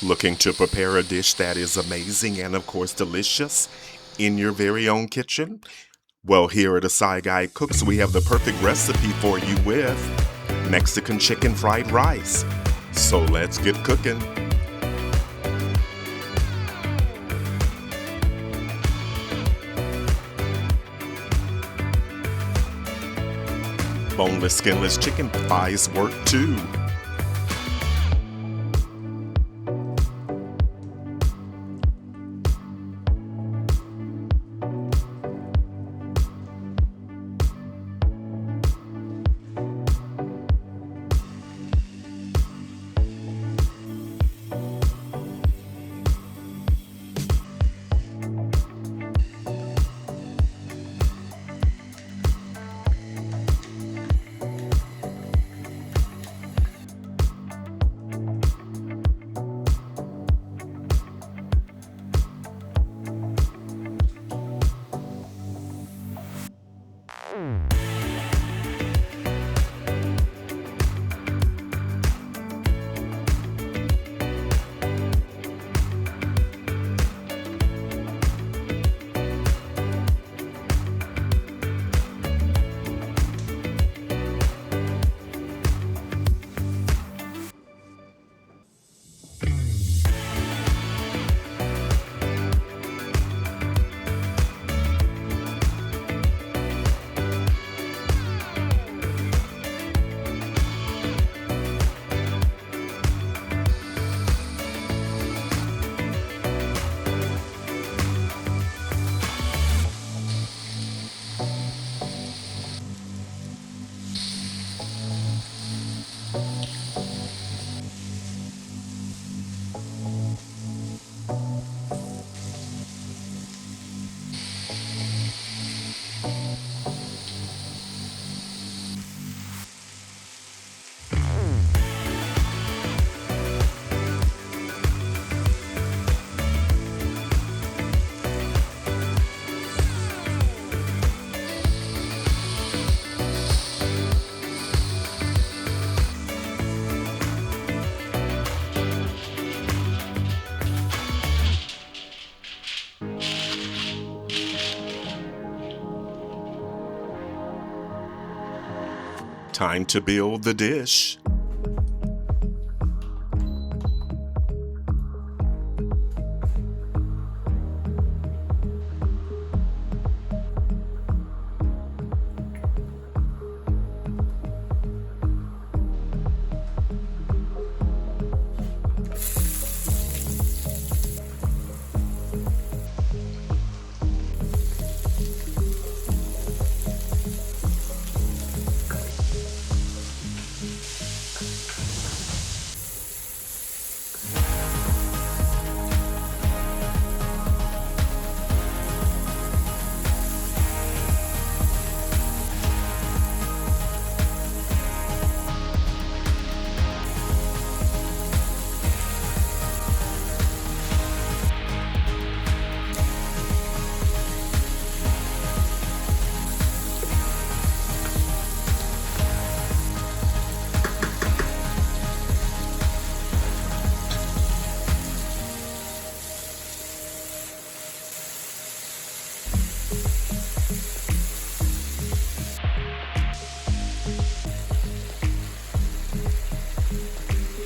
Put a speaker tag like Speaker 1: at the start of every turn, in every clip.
Speaker 1: Looking to prepare a dish that is amazing and, of course, delicious in your very own kitchen? Well, here at Asai Guy Cooks, we have the perfect recipe for you with Mexican chicken fried rice. So let's get cooking. Boneless, skinless chicken thighs work too. Time to build the dish.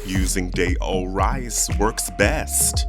Speaker 1: Using day-old rice works best.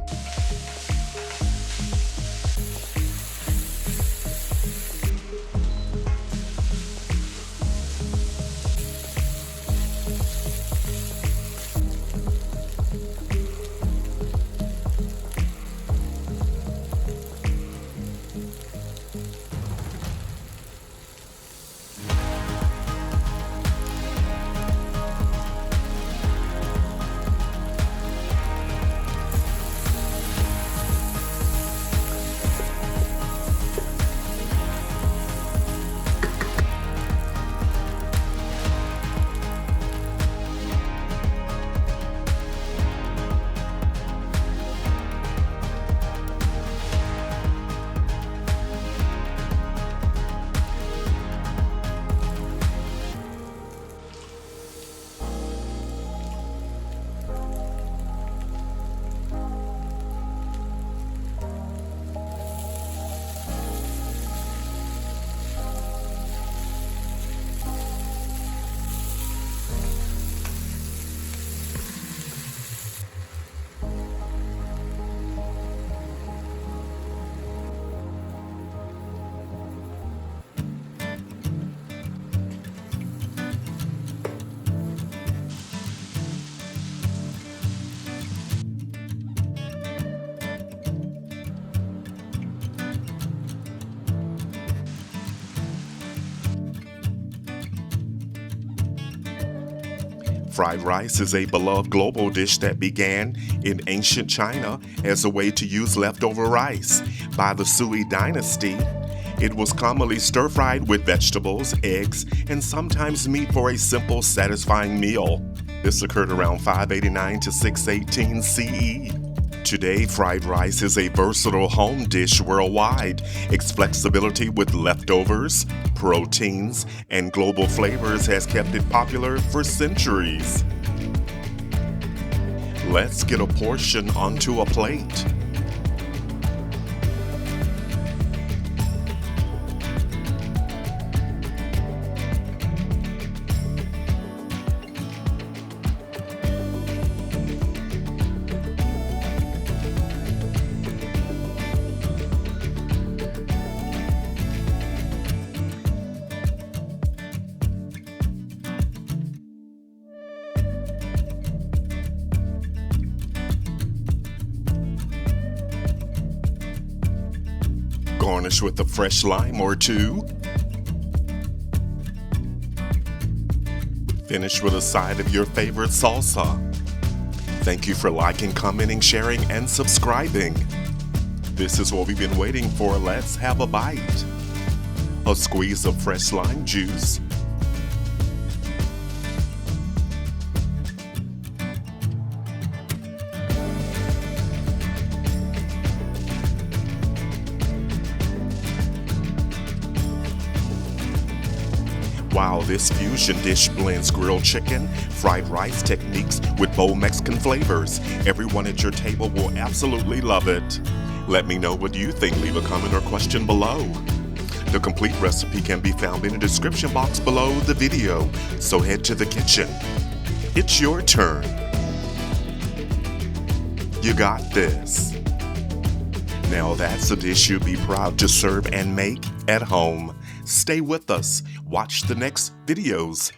Speaker 1: Fried rice is a beloved global dish that began in ancient China as a way to use leftover rice. By the Sui dynasty, it was commonly stir-fried with vegetables, eggs, and sometimes meat for a simple, satisfying meal. This occurred around 589 to 618 CE. Today, fried rice is a versatile home dish worldwide. Its flexibility with leftovers, proteins, and global flavors has kept it popular for centuries. Let's get a portion onto a plate. Garnish with a fresh lime or two. Finish with a side of your favorite salsa. Thank you for liking, commenting, sharing, and subscribing. This is what we've been waiting for. Let's have a bite. A squeeze of fresh lime juice. Wow, this fusion dish blends grilled chicken, fried rice techniques with bold Mexican flavors. Everyone at your table will absolutely love it. Let me know what you think. Leave a comment or question below. The complete recipe can be found in the description box below the video, so head to the kitchen. It's your turn. You got this. Now that's a dish you'll be proud to serve and make at home. Stay with us. Watch the next videos.